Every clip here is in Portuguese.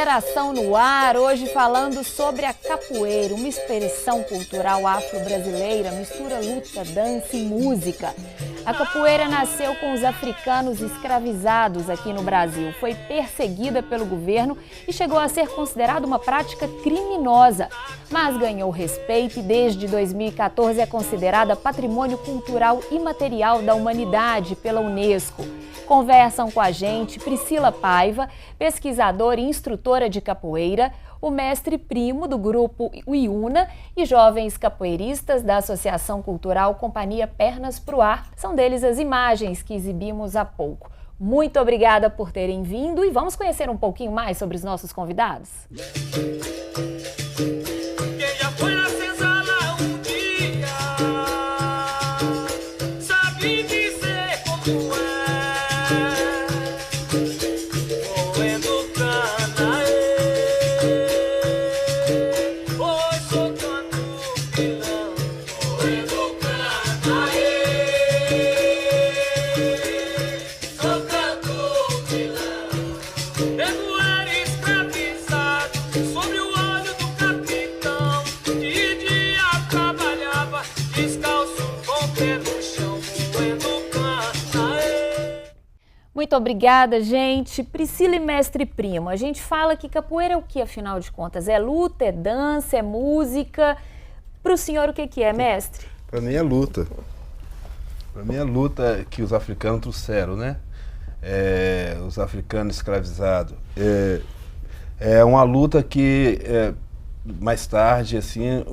Geração no Ar, hoje falando sobre a capoeira, uma expressão cultural afro-brasileira, mistura luta, dança e música. A capoeira nasceu com os africanos escravizados aqui no Brasil, foi perseguida pelo governo e chegou a ser considerada uma prática criminosa, mas ganhou respeito e desde 2014 é considerada patrimônio cultural imaterial da humanidade pela Unesco. Conversam com a gente Priscila Paiva, pesquisadora e instrutora de capoeira, o mestre Primo do grupo Uiúna e jovens capoeiristas da Associação Cultural Companhia Pernas pro Ar. São deles as imagens que exibimos há pouco. Muito obrigada por terem vindo e vamos conhecer um pouquinho mais sobre os nossos convidados. Muito obrigada, gente. Priscila e mestre Primo, a gente fala que capoeira é o que, afinal de contas? É luta, é dança, é música? Para o senhor, o que é, mestre? Para mim é luta. Para mim é luta que os africanos trouxeram, né? Os africanos escravizados. É uma luta que, mais tarde, assim,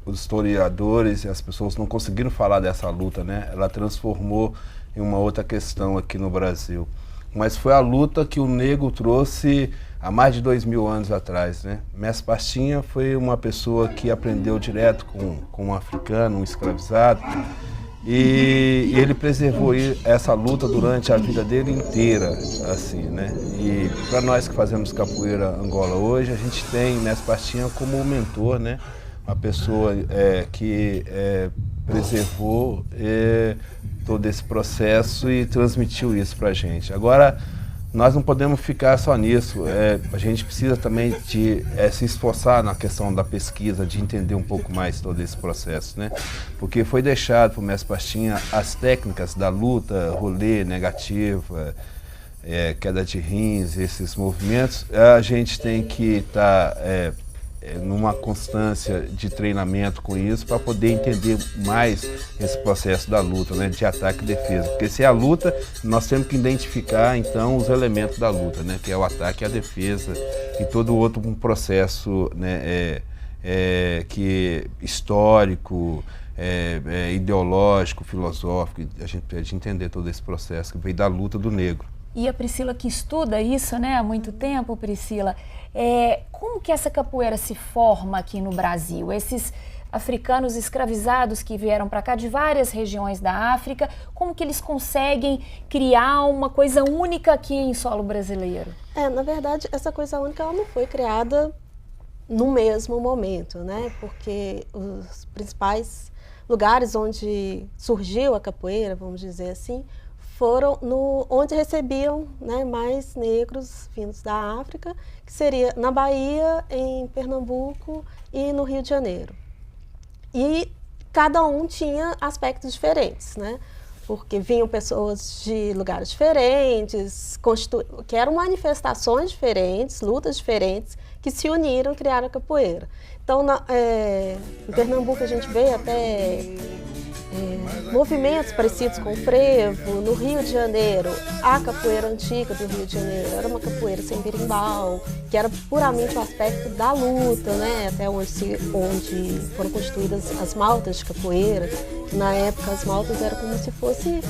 os historiadores e as pessoas não conseguiram falar dessa luta, né? Ela transformou em uma outra questão aqui no Brasil. Mas foi a luta que o negro trouxe há mais de 2000 anos atrás, né? Mestre Pastinha foi uma pessoa que aprendeu direto com um africano, um escravizado, e ele preservou essa luta durante a vida dele inteira, assim, né? E para nós que fazemos capoeira Angola hoje, a gente tem Mestre Pastinha como um mentor, né? Uma pessoa que preservou todo esse processo e transmitiu isso para a gente. Agora, nós não podemos ficar só nisso. A gente precisa também de se esforçar na questão da pesquisa, de entender um pouco mais todo esse processo, né? Porque foi deixado para o mestre Pastinha as técnicas da luta, rolê, negativa, queda de rins, esses movimentos. A gente tem que estar numa constância de treinamento com isso para poder entender mais esse processo da luta, né, de ataque e defesa. Porque se é a luta, nós temos que identificar então os elementos da luta, né, que é o ataque e a defesa e todo outro processo, né, que histórico, ideológico, filosófico. A gente precisa entender todo esse processo que veio da luta do negro. E a Priscila que estuda isso, né, há muito tempo, Priscila, como que essa capoeira se forma aqui no Brasil? Esses africanos escravizados que vieram para cá de várias regiões da África, como que eles conseguem criar uma coisa única aqui em solo brasileiro? Na verdade, essa coisa única ela não foi criada no mesmo momento, né? Porque os principais lugares onde surgiu a capoeira, vamos dizer assim, foram onde recebiam, né, mais negros vindos da África, que seria na Bahia, em Pernambuco e no Rio de Janeiro. E cada um tinha aspectos diferentes, né? Porque vinham pessoas de lugares diferentes, que eram manifestações diferentes, lutas diferentes, que se uniram e criaram a capoeira. Então, em Pernambuco a gente vê até movimentos parecidos com o frevo. No Rio de Janeiro, a capoeira antiga do Rio de Janeiro era uma capoeira sem berimbau, que era puramente o aspecto da luta, né? Até onde foram constituídas as maltas de capoeira. Na época, as maltas eram como se fossem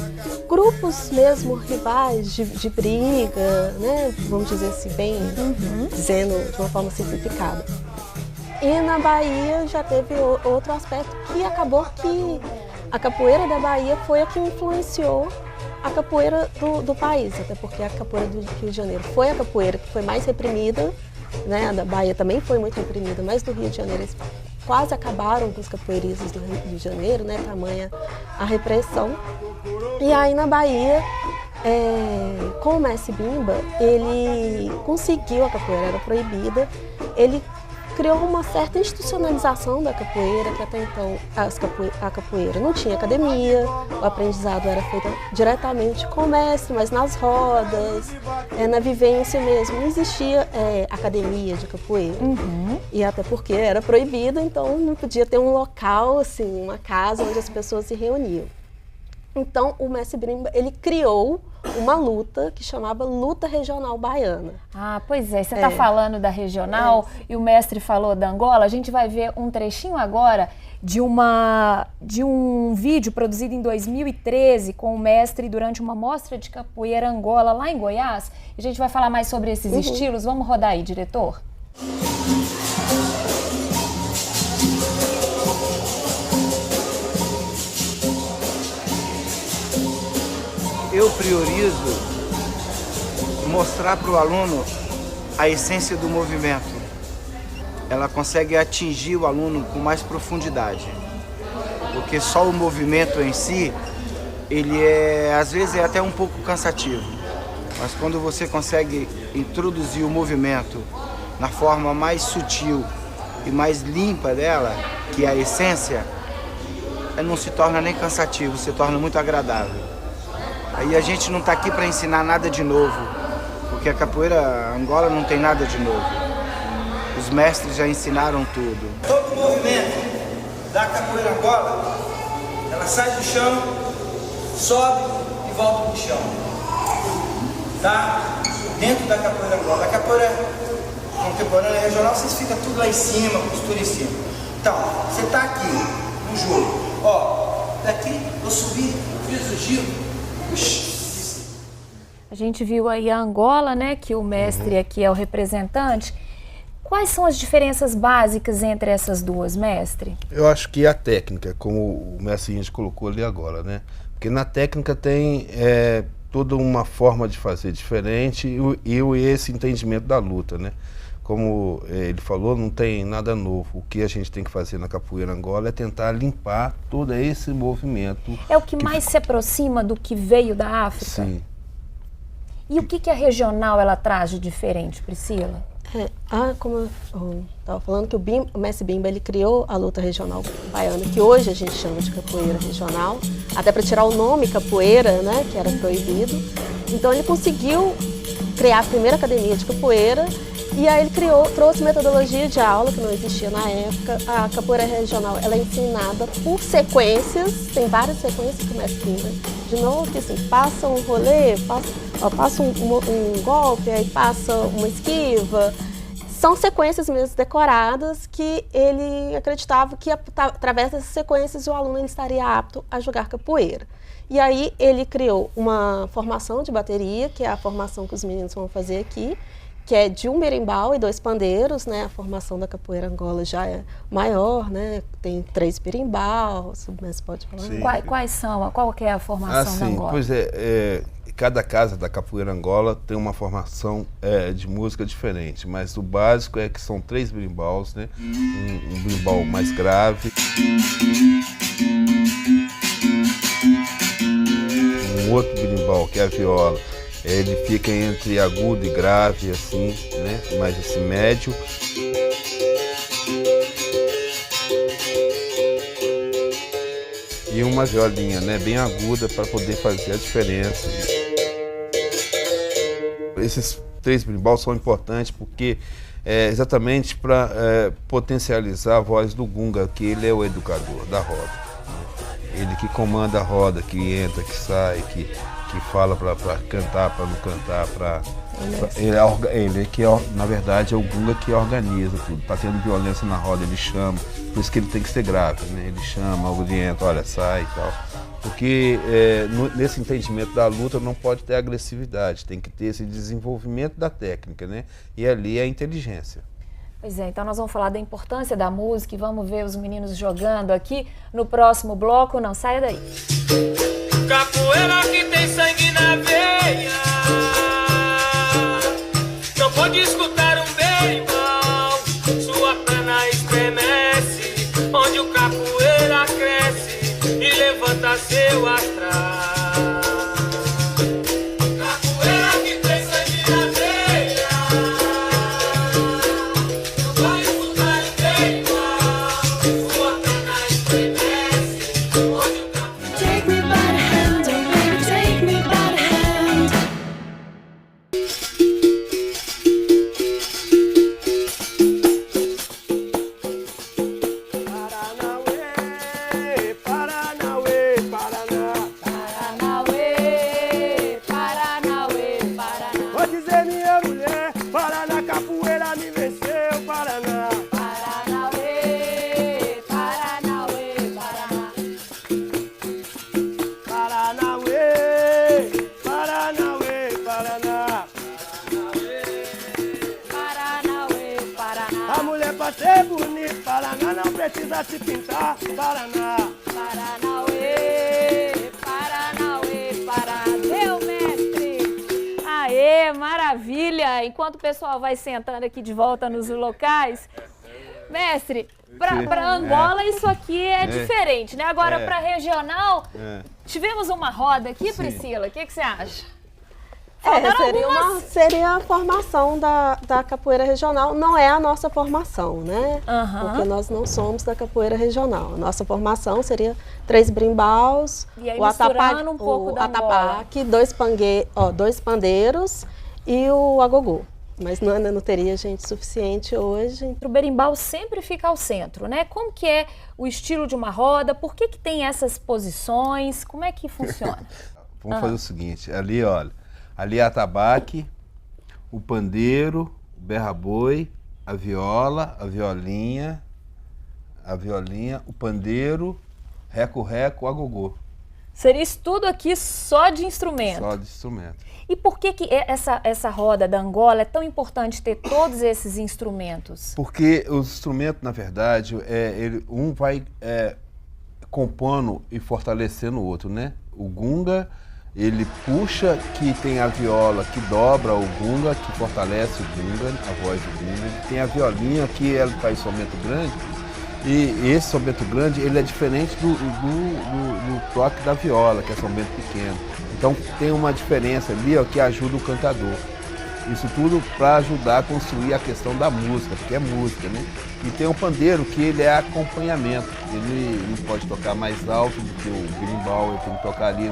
grupos mesmo rivais de briga, né? Vamos dizer assim, bem dizendo de uma forma simplificada. E na Bahia já teve outro aspecto que acabou que a capoeira da Bahia foi a que influenciou a capoeira do país, até porque a capoeira do Rio de Janeiro foi a capoeira que foi mais reprimida, né? A da Bahia também foi muito reprimida, mas do Rio de Janeiro eles quase acabaram com os capoeiristas do Rio de Janeiro, né? Tamanha a repressão. E aí na Bahia com o mestre Bimba, ele conseguiu, a capoeira era proibida, ele criou uma certa institucionalização da capoeira, que até então a capoeira não tinha academia, o aprendizado era feito diretamente com o mestre, mas nas rodas, na vivência mesmo, não existia academia de capoeira. E até porque era proibido, então não podia ter um local, assim, uma casa onde as pessoas se reuniam. Então, o mestre Bimba, ele criou uma luta que chamava Luta Regional Baiana. Ah, pois é. Você está falando da regional e o mestre falou da Angola. A gente vai ver um trechinho agora de um vídeo produzido em 2013 com o mestre durante uma mostra de capoeira Angola lá em Goiás. A gente vai falar mais sobre esses estilos. Vamos rodar aí, diretor? Eu priorizo mostrar para o aluno a essência do movimento. Ela consegue atingir o aluno com mais profundidade, porque só o movimento em si, ele às vezes é até um pouco cansativo, mas quando você consegue introduzir o movimento na forma mais sutil e mais limpa dela, que é a essência, não se torna nem cansativo, se torna muito agradável. Aí a gente não está aqui para ensinar nada de novo, porque a capoeira Angola não tem nada de novo. Os mestres já ensinaram tudo. Todo o movimento da capoeira Angola, ela sai do chão, sobe e volta para o chão. Tá? Dentro da capoeira Angola. A capoeira contemporânea regional, vocês ficam tudo lá em cima, costura em cima. Então, você está aqui no jogo. Ó, daqui eu subi, fiz o giro. A gente viu aí a Angola, né, que o mestre aqui é o representante. Quais são as diferenças básicas entre essas duas, mestre? Eu acho que a técnica, como o mestre Índio colocou ali agora, né? Porque na técnica tem toda uma forma de fazer diferente e esse entendimento da luta, né? Como ele falou, não tem nada novo. O que a gente tem que fazer na capoeira Angola é tentar limpar todo esse movimento. É o que mais se aproxima do que veio da África? Sim. E o que a regional ela traz de diferente, Priscila? Como eu estava falando, que o mestre Bimba, ele criou a luta regional baiana, que hoje a gente chama de capoeira regional, até para tirar o nome capoeira, né, que era proibido. Então ele conseguiu criar a primeira academia de capoeira. E aí ele trouxe metodologia de aula que não existia na época. A capoeira regional, ela é ensinada por sequências, tem várias sequências que o mestre Bimba, de novo, que assim, passa um rolê, passa um golpe, aí passa uma esquiva. São sequências mesmo decoradas que ele acreditava que através dessas sequências o aluno ele estaria apto a jogar capoeira. E aí ele criou uma formação de bateria, que é a formação que os meninos vão fazer aqui, que é de um berimbau e 2 pandeiros, né? A formação da capoeira Angola já é maior, né? Tem 3 berimbaus, o mestre pode falar. Quais são? Qual que é a formação da Angola? Pois cada casa da capoeira Angola tem uma formação de música diferente, mas o básico é que são 3 berimbaus, né? Um berimbau mais grave, um outro berimbau que é a viola. Ele fica entre agudo e grave, assim, né? Mais esse médio. E uma violinha, né? Bem aguda para poder fazer a diferença. Esses 3 berimbau são importantes porque exatamente para potencializar a voz do Gunga, que ele é o educador da roda. Ele que comanda a roda, que entra, que sai, que fala para cantar, para não cantar, ele que na verdade é o Gunga que organiza tudo. Tá tendo violência na roda, ele chama, por isso que ele tem que ser grave, né? Ele chama, orienta, olha, sai e tal. Porque nesse entendimento da luta não pode ter agressividade, tem que ter esse desenvolvimento da técnica, né? E ali é a inteligência. Pois é, então nós vamos falar da importância da música e vamos ver os meninos jogando aqui no próximo bloco. Não saia daí. Capoeira que tem sangue na veia, não pode escutar um berimbau, sua perna estremece, onde o capoeira cresce e levanta seu astral. mas não precisa se pintar. Paraná. Paranauê, Paranauê, Paraneu, mestre! Aê, maravilha! Enquanto o pessoal vai sentando aqui de volta nos locais, mestre, para Angola isso aqui é diferente, né? Agora para regional, tivemos uma roda aqui, Priscila, o que você acha? Seria a formação da capoeira regional, não é a nossa formação, né? Porque nós não somos da capoeira regional. A nossa formação seria 3 brimbaus, o atabaque, um pouco da atabaque, 2 pandeiros e o agogô. Mas não teria gente suficiente hoje. O berimbau sempre fica ao centro, né? Como que é o estilo de uma roda? Por que tem essas posições? Como é que funciona? Vamos fazer o seguinte, ali, olha, ali é atabaque, o pandeiro, o berra-boi, a viola, a violinha, o pandeiro, reco-reco, o agogô. Seria isso tudo aqui só de instrumento? Só de instrumento. E por que essa roda da Angola é tão importante ter todos esses instrumentos? Porque os instrumentos, na verdade, um vai compondo e fortalecendo o outro, né? O gunga, ele puxa, que tem a viola que dobra o gunga, que fortalece o gunga, a voz do gunga. Ele tem a violinha, que ela faz somente grande. E esse sombento grande, ele é diferente do toque da viola, que é sombento pequeno. Então tem uma diferença ali, ó, que ajuda o cantador. Isso tudo para ajudar a construir a questão da música, porque é música, né? E tem o pandeiro, que ele é acompanhamento. Ele não pode tocar mais alto do que o berimbau, ele tem que tocar ali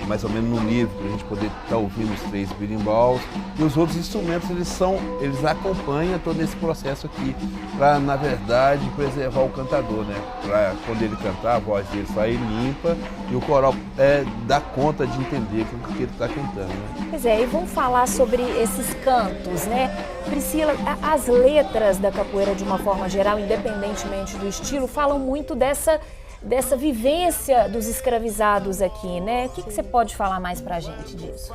mais ou menos no nível, para a gente poder estar ouvindo os 3 berimbaus. E os outros instrumentos, eles acompanham todo esse processo aqui, para, na verdade, preservar o cantador, né? Para quando ele cantar, a voz dele sair limpa e o coral dar conta de entender o que ele está cantando, né? Pois é, e vamos falar sobre esses cantos, né? Priscila, as letras da capoeira, de uma forma geral, independentemente do estilo, falam muito dessa vivência dos escravizados aqui, né? O que você pode falar mais pra gente disso?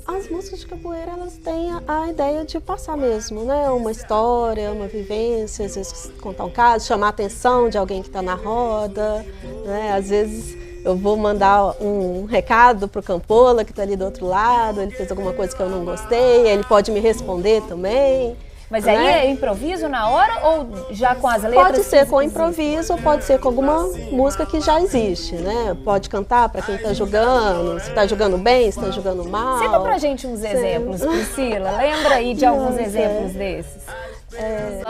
As músicas de capoeira, elas têm a ideia de passar mesmo, né? Uma história, uma vivência, às vezes contar um caso, chamar a atenção de alguém que está na roda, né? Às vezes eu vou mandar um recado pro Campola, que está ali do outro lado, ele fez alguma coisa que eu não gostei, ele pode me responder também. Mas aí é improviso na hora ou já com as letras? Pode ser com improviso ou pode ser com alguma música que já existe, né? Pode cantar para quem está jogando, se está jogando bem, se está jogando mal. Cita pra gente uns exemplos, Priscila. Lembra aí de alguns exemplos desses?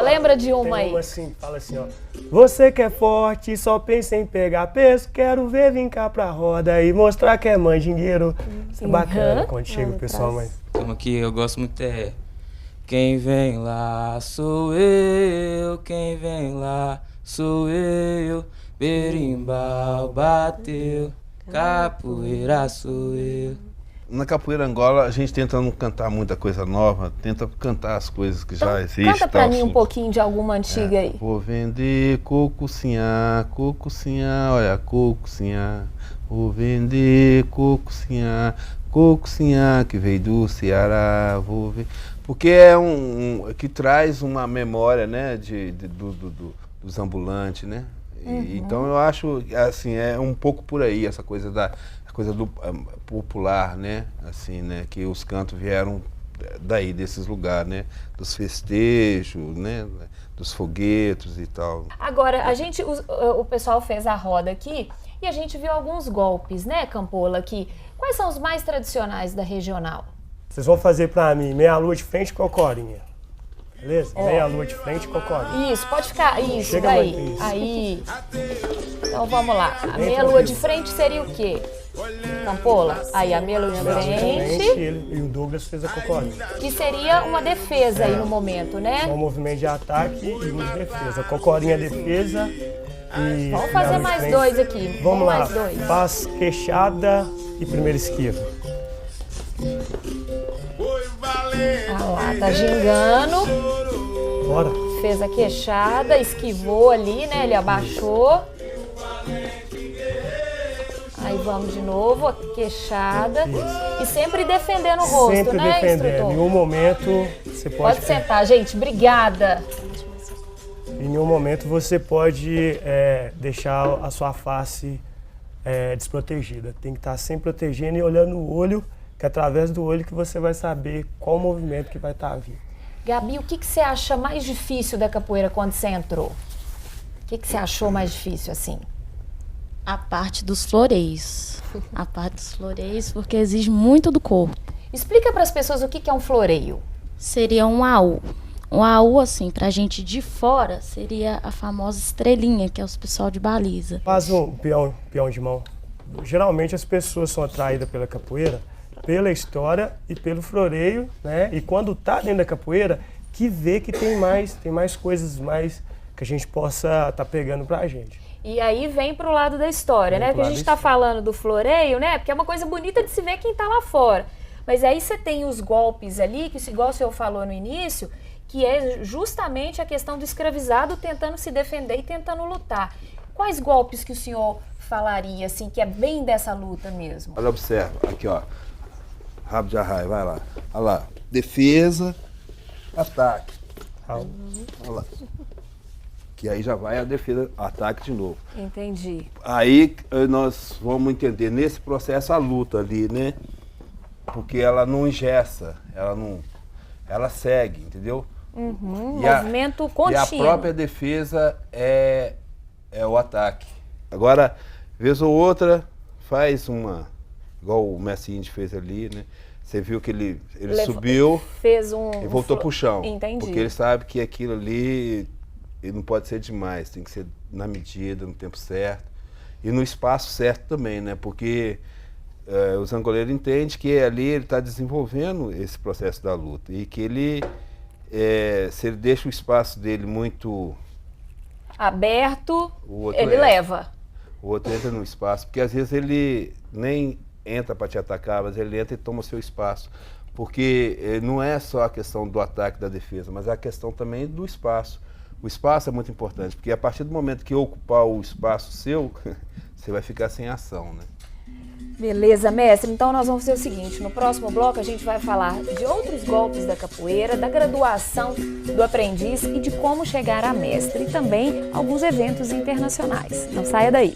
Lembra de uma aí? Assim, fala assim, ó. Você que é forte, só pensa em pegar peso, quero ver vir cá pra roda e mostrar que é mandingueiro. Isso é bacana quando chega o pessoal, mas... Uma que eu gosto muito é... Quem vem lá sou eu, quem vem lá sou eu, berimbau bateu, capoeira sou eu. Na capoeira Angola, a gente tenta não cantar muita coisa nova, tenta cantar as coisas que já existem. Canta pra mim um pouquinho de alguma antiga aí. Vou vender cocucinha, olha, cocucinha. Vou vender cocucinha, que veio do Ceará, vou ver. Porque é que traz uma memória, né, dos ambulantes, né? Então eu acho, assim, é um pouco por aí, essa coisa do popular, né? Assim, né? Que os cantos vieram daí, desses lugares, né? Dos festejos, né? Dos foguetos e tal. Agora, o pessoal fez a roda aqui e a gente viu alguns golpes, né, Campola, aqui. Quais são os mais tradicionais da regional? Vocês vão fazer pra mim meia-lua de frente com cocorinha. Beleza? Meia-lua de frente com cocorinha. Isso, pode ficar. Isso, chega daí. Isso. Aí. Então vamos lá. A meia-lua de frente seria o quê? Campola? Aí a meia-lua de frente. E o Douglas fez a cocorinha. Que seria uma defesa aí no momento, né? Um movimento de ataque e um de defesa. Cocorinha defesa e... Vamos fazer mais dois aqui. Vamos lá. Mais dois. Faz queixada e primeira esquiva. Ah lá, tá gingando. Bora. Fez a queixada, esquivou ali, né? Ele abaixou. Aí vamos de novo, a queixada. Isso. E sempre defendendo o rosto, sempre né, defendendo. instrutor? Em um momento, você pode... Pode sentar, gente. Obrigada. em nenhum momento você pode deixar a sua face desprotegida. Tem que estar sempre protegendo e olhando no olho, que é através do olho que você vai saber qual o movimento que vai estar vindo. Gabi, o que você acha mais difícil da capoeira quando você entrou? O que você achou mais difícil, assim? A parte dos floreios. A parte dos floreios, porque exige muito do corpo. Explica para as pessoas o que é um floreio. Seria um AU. Um AU, assim, pra gente de fora, seria a famosa estrelinha, que é os pessoal de baliza. Faz um peão de mão. Geralmente as pessoas são atraídas pela capoeira, pela história e pelo floreio, né? E quando tá dentro da capoeira, que vê que tem mais coisas mais que a gente possa tá pegando pra gente. E aí vem pro lado da história, né? Porque a gente tá falando do floreio, né? Porque é uma coisa bonita de se ver quem tá lá fora. Mas aí você tem os golpes ali, que igual o senhor falou no início, que é justamente a questão do escravizado tentando se defender e tentando lutar. Quais golpes que o senhor falaria, assim, que é bem dessa luta mesmo? Olha, observa, aqui ó, rabo de arraia, vai lá. Olha lá, defesa, ataque. Olha lá. Que aí já vai a defesa, ataque de novo. Entendi. Aí nós vamos entender nesse processo a luta ali, né? Porque ela não engessa, ela segue, entendeu? Movimento contínuo. E a própria defesa é o ataque. Agora, vez ou outra, faz igual o Messi Indy fez ali, né? Você viu que ele subiu fez e voltou pro chão. Entendi. Porque ele sabe que aquilo ali ele não pode ser demais, tem que ser na medida, no tempo certo. E no espaço certo também, né? Porque os angoleiros entendem que ali ele está desenvolvendo esse processo da luta. E que ele, se ele deixa o espaço dele muito aberto, ele leva. O outro entra no espaço, porque às vezes ele nem entra para te atacar, mas ele entra e toma o seu espaço. Porque não é só a questão do ataque da defesa, mas é a questão também do espaço. O espaço é muito importante, porque a partir do momento que ocupar o espaço seu, você vai ficar sem ação, né? Beleza, mestre. Então nós vamos fazer o seguinte, no próximo bloco a gente vai falar de outros golpes da capoeira, da graduação do aprendiz e de como chegar a mestre, e também alguns eventos internacionais. Não saia daí.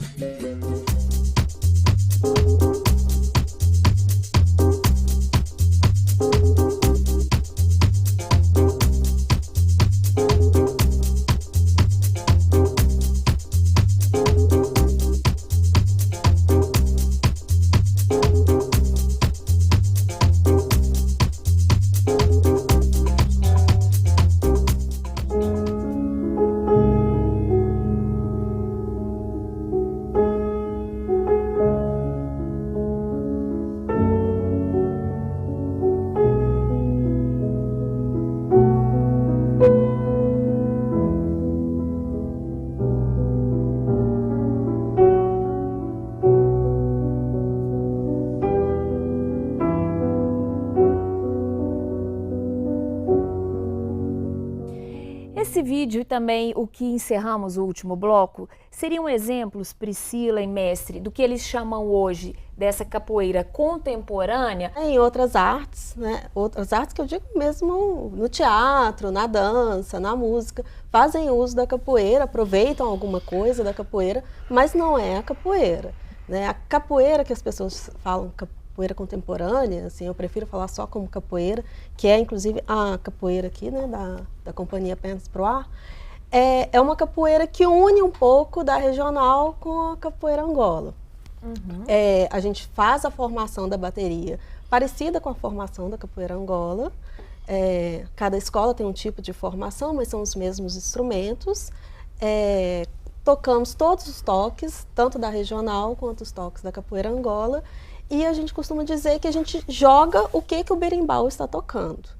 Esse vídeo e também o que encerramos o último bloco seriam exemplos, Priscila e mestre, do que eles chamam hoje dessa capoeira contemporânea? Em outras artes, né? Outras artes que eu digo mesmo no teatro, na dança, na música, fazem uso da capoeira, aproveitam alguma coisa da capoeira, mas não é a capoeira, né? A capoeira que as pessoas falam, capoeira contemporânea, assim, eu prefiro falar só como capoeira, que é inclusive a capoeira aqui, né, da companhia Pernas pro Ar, é uma capoeira que une um pouco da regional com a capoeira Angola. A gente faz a formação da bateria parecida com a formação da capoeira Angola. Cada escola tem um tipo de formação, mas são os mesmos instrumentos. Tocamos todos os toques, tanto da regional quanto os toques da capoeira Angola. E a gente costuma dizer que a gente joga o que o berimbau está tocando.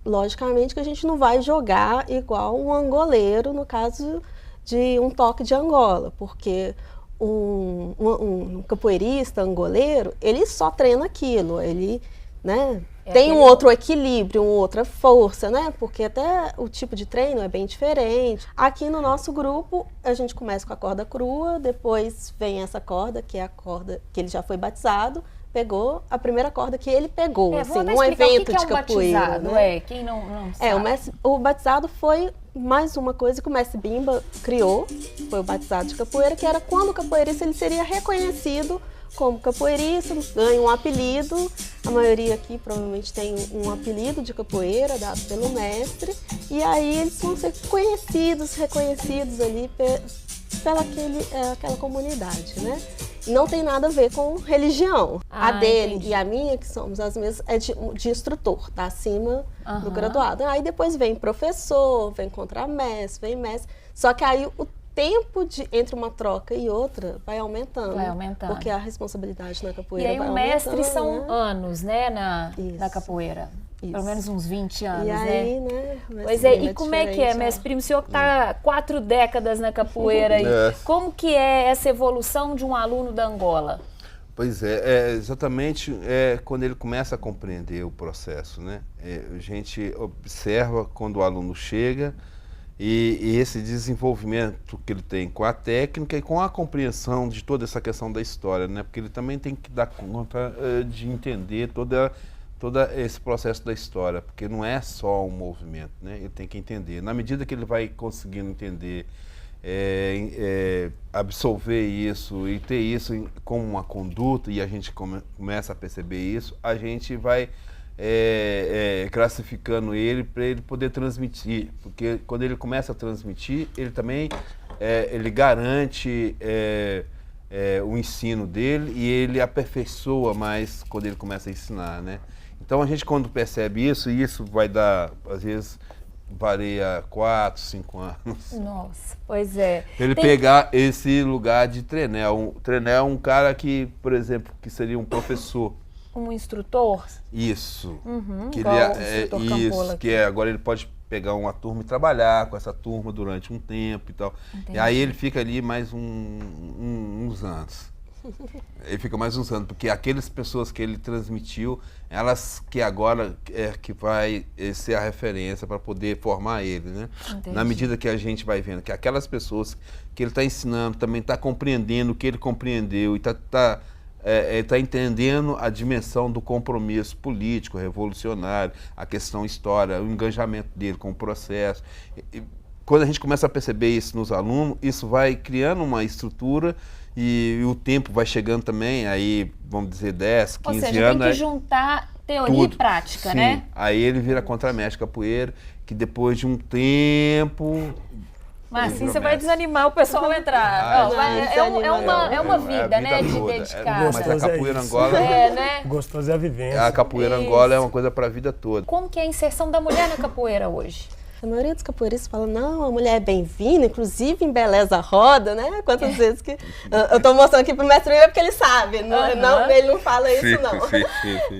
Logicamente que a gente não vai jogar igual um angoleiro, no caso de um toque de Angola, porque um capoeirista angoleiro, ele só treina aquilo, ele, né, tem um outro equilíbrio, uma outra força, né? Porque até o tipo de treino é bem diferente. Aqui no nosso grupo, a gente começa com a corda crua, depois vem essa corda, que é a corda que ele já foi batizado, pegou a primeira corda que ele pegou, assim, vamos num explicar evento o que de é um capoeira. batizado, Né? quem não sabe. O batizado foi mais uma coisa que o mestre Bimba criou, foi o batizado de capoeira, que era quando o capoeirista ele seria reconhecido como capoeirista, ganha um apelido. A maioria aqui provavelmente tem um apelido de capoeira dado pelo mestre, e aí eles vão ser conhecidos, reconhecidos ali pela aquela comunidade, né? Não tem nada a ver com religião. A dele entendi. e a minha, que somos as mesmas, é de instrutor, tá acima do graduado. Aí depois vem professor, vem contramestre, vem mestre. Só que aí o tempo entre uma troca e outra vai aumentando. Vai aumentando. Porque a responsabilidade na E capoeira aí vai o mestre aumentando, são né? anos, né, na Isso. capoeira. Isso. Pelo menos uns 20 anos, E aí, né? né? o Pois mestre é, Bimba e como é que é, diferente, mestre Primo? O senhor que está 4 décadas na capoeira aí, como que é essa evolução de um aluno da Angola? Pois exatamente quando ele começa a compreender o processo, né? A gente observa quando o aluno chega e esse desenvolvimento que ele tem com a técnica e com a compreensão de toda essa questão da história, né? Porque ele também tem que dar conta de entender todo esse processo da história, porque não é só um movimento, né? Ele tem que entender. Na medida que ele vai conseguindo entender, absorver isso e ter isso como uma conduta, e a gente começa a perceber isso, a gente vai classificando ele para ele poder transmitir, porque quando ele começa a transmitir, ele também ele garante o ensino dele e ele aperfeiçoa mais quando ele começa a ensinar, né? Então a gente quando percebe isso, e isso vai dar, às vezes, varia 4, 5 anos. Nossa, pois é. Ele pegar esse lugar de Trenel. Trenel é um cara que, por exemplo, que seria um professor. Um instrutor? Isso. Que igual ele o instrutor isso, Campola que agora ele pode pegar uma turma e trabalhar com essa turma durante um tempo e tal. Entendi. E aí ele fica ali mais uns anos. Ele fica mais uns anos, porque aquelas pessoas que ele transmitiu, elas que agora que vai ser a referência para poder formar ele, né? Entendi. Na medida que a gente vai vendo que aquelas pessoas que ele está ensinando também está compreendendo o que ele compreendeu e está entendendo a dimensão do compromisso político, revolucionário, a questão história, o engajamento dele com o processo. Quando a gente começa a perceber isso nos alunos, isso vai criando uma estrutura e o tempo vai chegando também, aí vamos dizer 10, 15 anos. Ou seja, tem que juntar teoria e prática, sim. né? Aí ele vira contramestre capoeira, que depois de um tempo... Mas assim você vai desanimar o pessoal a entrar. É uma vida, né, de dedicada. Mas a capoeira Angola... né? Gostoso é a vivência. A capoeira Angola é uma coisa para a vida toda. Como que é a inserção da mulher na capoeira hoje? A maioria dos capoeiristas fala, não, a mulher é bem-vinda, inclusive em Beleza Roda, né? Quantas vezes que... Eu tô mostrando aqui pro mestre Bimba porque ele sabe, não, ele não fala isso, não. Sim.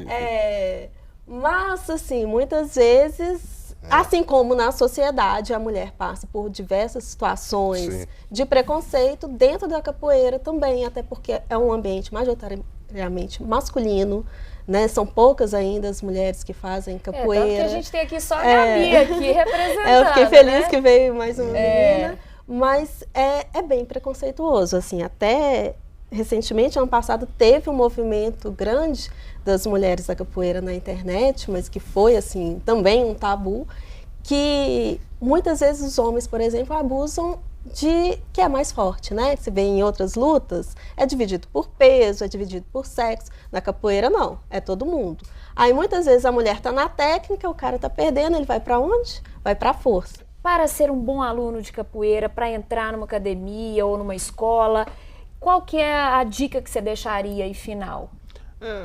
Mas, assim, muitas vezes, assim como na sociedade, a mulher passa por diversas situações de preconceito, dentro da capoeira também, até porque é um ambiente majoritariamente masculino, né? São poucas ainda as mulheres que fazem capoeira. Tanto que a gente tem aqui só a Gabi aqui representando, eu fiquei feliz, né? que veio mais uma menina. Mas é bem preconceituoso, assim, até recentemente, ano passado, teve um movimento grande das mulheres da capoeira na internet, mas que foi, assim, também um tabu, que muitas vezes os homens, por exemplo, abusam de que é mais forte, né? Se vê em outras lutas, é dividido por peso, é dividido por sexo. Na capoeira, não, é todo mundo. Aí, muitas vezes, a mulher tá na técnica, o cara tá perdendo, ele vai para onde? Vai para a força. Para ser um bom aluno de capoeira, para entrar numa academia ou numa escola, qual que é a dica que você deixaria aí final?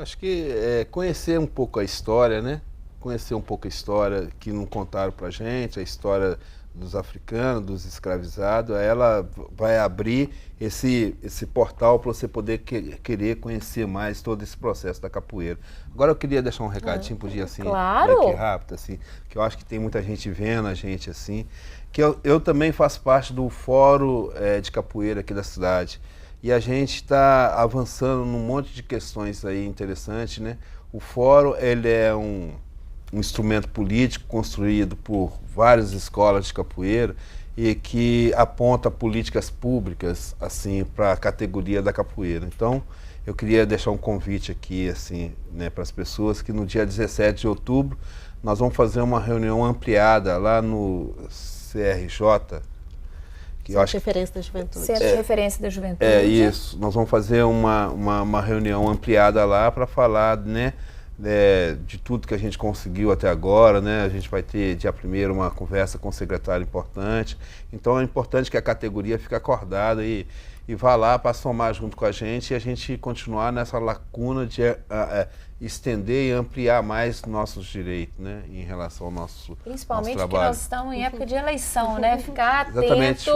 Acho que conhecer um pouco a história, né? Conhecer um pouco a história que não contaram pra gente, a história dos africanos, dos escravizados, ela vai abrir esse portal para você poder querer conhecer mais todo esse processo da capoeira. Agora eu queria deixar um recadinho, podia assim, claro, aqui rápido, assim, que eu acho que tem muita gente vendo a gente assim, que eu também faço parte do fórum de capoeira aqui da cidade. E a gente está avançando num monte de questões aí interessantes, né? O fórum, ele é um instrumento político construído por várias escolas de capoeira e que aponta políticas públicas assim para a categoria da capoeira. Então, eu queria deixar um convite aqui, assim, né, para as pessoas, que no dia 17 de outubro nós vamos fazer uma reunião ampliada lá no CRJ, que eu acho que Referência da Juventude. Centro de Referência da Juventude. é isso. Nós vamos fazer uma reunião ampliada lá para falar, né, de tudo que a gente conseguiu até agora, né? A gente vai ter dia 1º uma conversa com o secretário importante. Então é importante que a categoria fique acordada e vá lá para somar junto com a gente e a gente continuar nessa lacuna de estender e ampliar mais nossos direitos, né, em relação ao nosso Principalmente nosso porque trabalho. nós estamos em época de eleição, né? Ficar atento. Exatamente.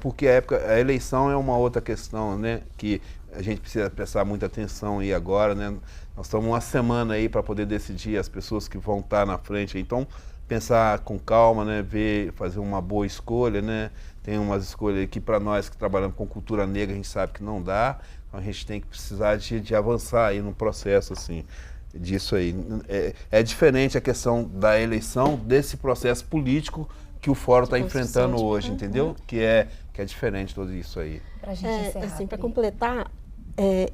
Porque a eleição é uma outra questão, né, que a gente precisa prestar muita atenção aí agora, né? Nós estamos uma semana aí para poder decidir as pessoas que vão estar na frente. Então, pensar com calma, né, fazer uma boa escolha, né? Tem umas escolhas que para nós que trabalhamos com cultura negra a gente sabe que não dá. Então a gente tem que precisar de avançar aí no processo assim disso aí. É diferente a questão da eleição desse processo político que o Fórum está enfrentando hoje, entendeu? Que é diferente tudo isso aí. Pra gente encerrar. Assim, para completar,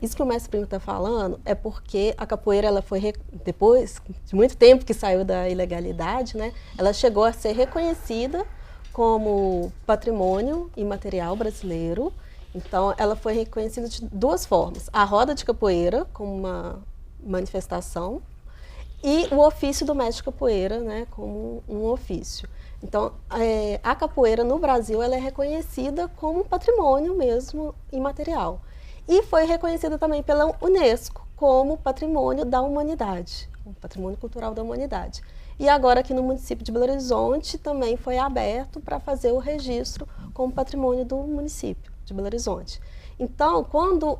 isso que o mestre Primo está falando é porque a capoeira, ela foi, depois de muito tempo que saiu da ilegalidade, né, ela chegou a ser reconhecida como patrimônio imaterial brasileiro. Então, ela foi reconhecida de duas formas. A roda de capoeira, como uma manifestação, e o ofício do mestre de capoeira, né, como um ofício. Então, a capoeira no Brasil ela é reconhecida como patrimônio mesmo imaterial. E foi reconhecida também pela Unesco como patrimônio da humanidade, um patrimônio cultural da humanidade. E agora aqui no município de Belo Horizonte também foi aberto para fazer o registro como patrimônio do município de Belo Horizonte. Então, quando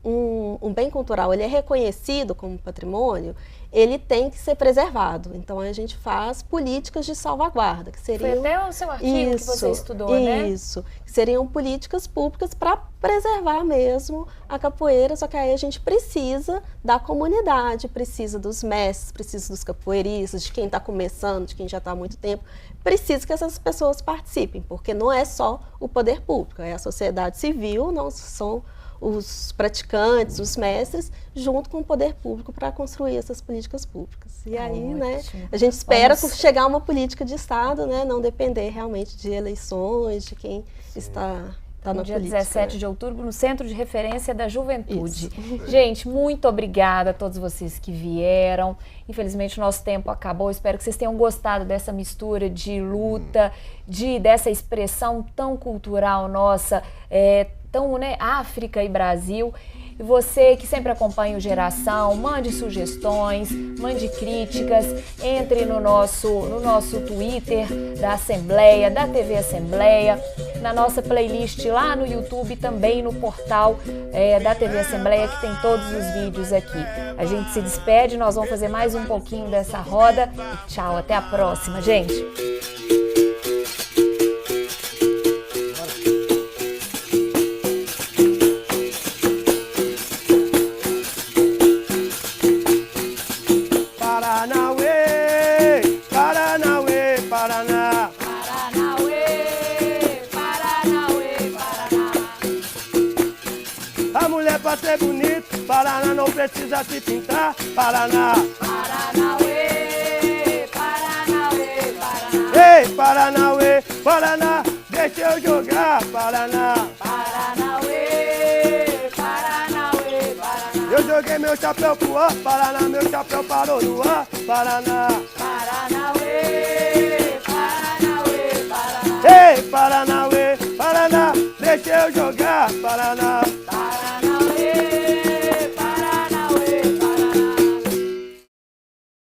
um bem cultural ele é reconhecido como patrimônio, ele tem que ser preservado. Então, a gente faz políticas de salvaguarda, que seriam... Foi até o seu artigo que você estudou, né? Isso, que seriam políticas públicas para preservar mesmo a capoeira, só que aí a gente precisa da comunidade, precisa dos mestres, precisa dos capoeiristas, de quem está começando, de quem já está há muito tempo, precisa que essas pessoas participem, porque não é só o poder público, é a sociedade civil, não são os praticantes, os mestres, junto com o poder público para construir essas políticas públicas. E aí, né, a gente espera chegar a uma política de Estado, né, não depender realmente de eleições, de quem está na no dia política. 17 de outubro, no Centro de Referência da Juventude. Isso. Gente, muito obrigada a todos vocês que vieram. Infelizmente, o nosso tempo acabou. Espero que vocês tenham gostado dessa mistura de luta, dessa expressão tão cultural nossa, tão, né, África e Brasil. E você que sempre acompanha o Geração, mande sugestões, mande críticas, entre no nosso Twitter da Assembleia, da TV Assembleia, na nossa playlist lá no YouTube, também no portal da TV Assembleia, que tem todos os vídeos aqui. A gente se despede, nós vamos fazer mais um pouquinho dessa roda e tchau, até a próxima, gente! Pra ser bonito, Paraná não precisa se pintar. Paraná, Paranauê, Paranauê, Paraná. Ei, Paranauê, Paraná, deixa eu jogar. Paraná, Paranauê, Paranauê, Paraná. Eu joguei meu chapéu pro ar. Paraná, meu chapéu parou no ar. Paraná, Paranauê, Paranauê, Paraná. Ei, Paranauê, Paraná, deixa eu jogar. Paraná.